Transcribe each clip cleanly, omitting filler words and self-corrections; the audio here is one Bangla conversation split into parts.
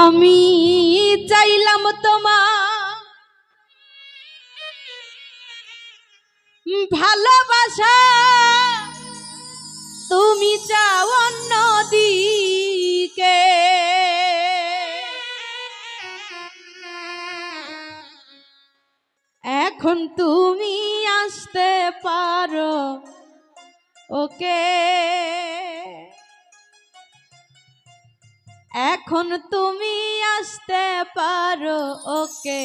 আমি চাইলাম তোমার ভালোবাসা, তুমি চাও অন্যদিকে। এখন তুমি আসতে পারো ওকে, এখন তুমি আসতে পারো ওকে।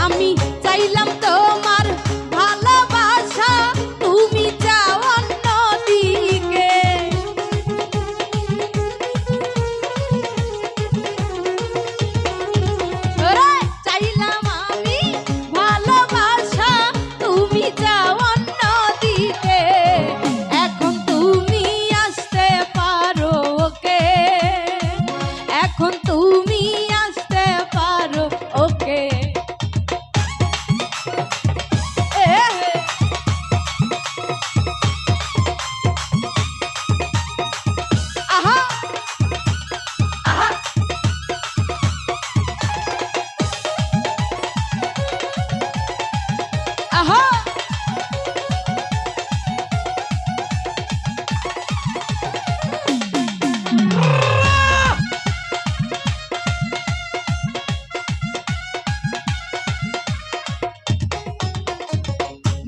আমি চাইলাম তোমার ভালোবাসা, তুমি চাও অন্যদিকে। চাইলাম আমি ভালোবাসা, তুমি চাও অন্যদিকে। এখন তুমি আসতে পারো ওকে, এখন তুমি আসতে পারো ওকে।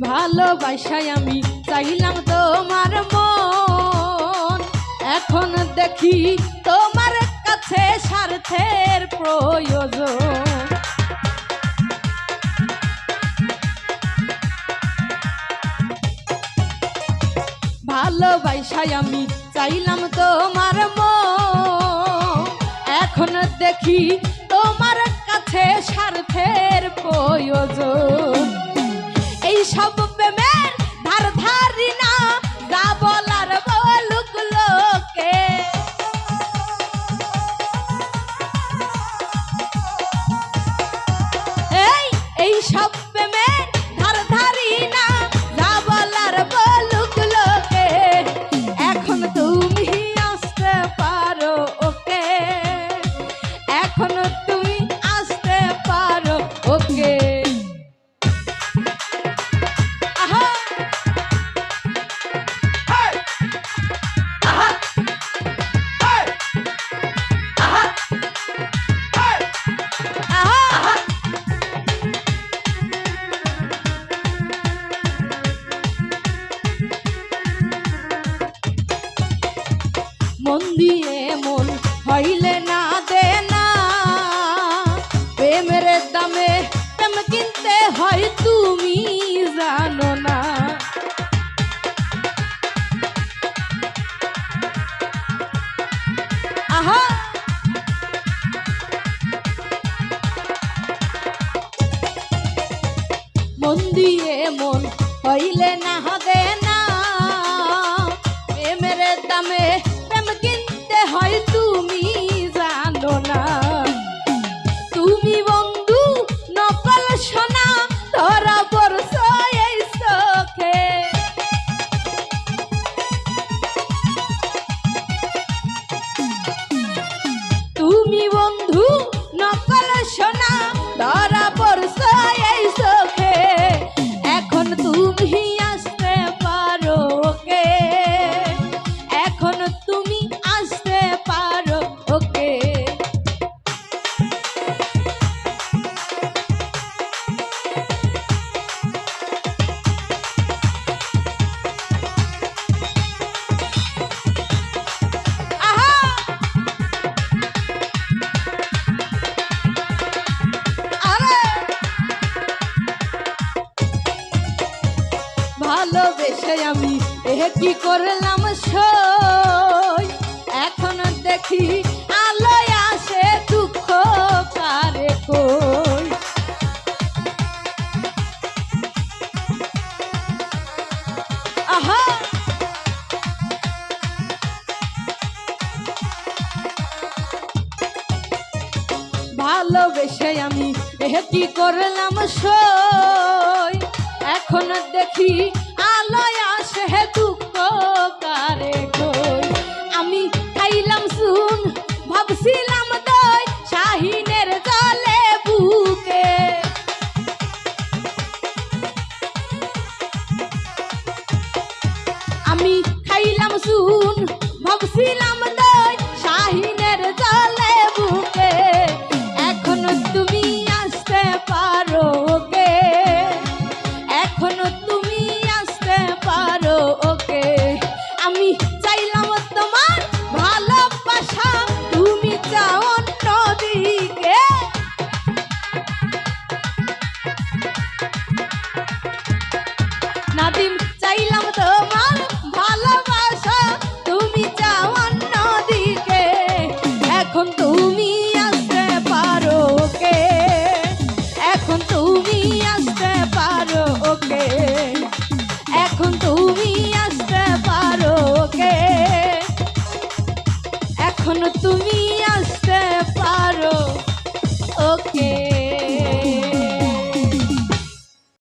ভালোবাসায় আমি চাইলাম তোমার মন, এখন দেখি তোমার কাছে স্বার্থের প্রয়োজন। ভালোবাসায় আমি চাইলাম তোমার মন, এখন দেখি তোমার কাছে স্বার্থের প্রয়োজন। এই সব প্রেমের ধার ধারি না, যা বলার বলুক লোকে। এই সব প্রেমের ধার ধারি না, যা বলার বলুক লোকে। এখন তুমি আসতে পারো ওকে, এখন তুমি আসতে পারো ওকে। মন দিয়ে মন হইলে না দে না, প্রেমের দামে প্রেম কিনতে হয় তুমি জানো না। আহা মন দিয়ে মন হইলে না দে না, প্রেমের দামে প্রেম কিনতে হয় তুমি জানো না। তুমি বন্ধু নকল সোনা, ধরা পড়ছ এই চোখে। তুমি বন্ধু নকল সোনা, ধরা পড়ছ এই চোখে। এখন তুমি আসতে পারো ওকে, এখন তুমি আসতে পারো ওকে। ভালোবেসে আমি কি করলাম সব, দেখি আলোয় আসে দুঃখ কারে কই আহা ভালোবেসে আমি কি করলাম সই এখন দেখি আলোয়